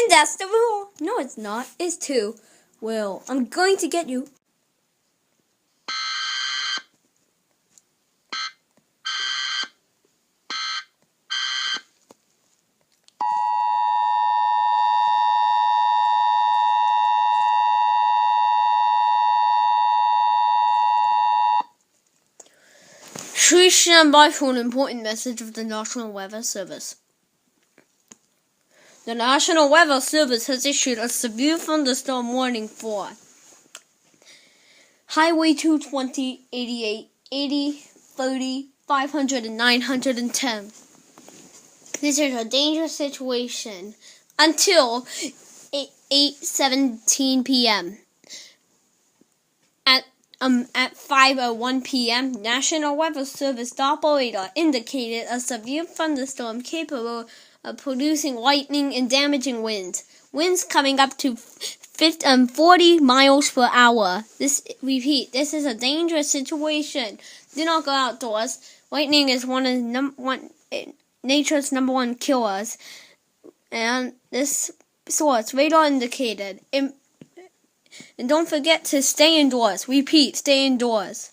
And that's the rule. No, it's not. It's 2. Well, I'm going to get you. Please stand by for an important message of the National Weather Service. The National Weather Service has issued a severe thunderstorm warning for Highway 220, 88, 80, 30, 500, and 910. This is a dangerous situation until 8:17 p.m. At 5:01 p.m., National Weather Service Doppler indicated a severe thunderstorm capable of producing lightning and damaging winds. Winds coming up to 40 miles per hour. This is a dangerous situation. Do not go outdoors. Lightning is one of nature's number one killers. And this source, radar indicated. And don't forget to stay indoors. Repeat, stay indoors.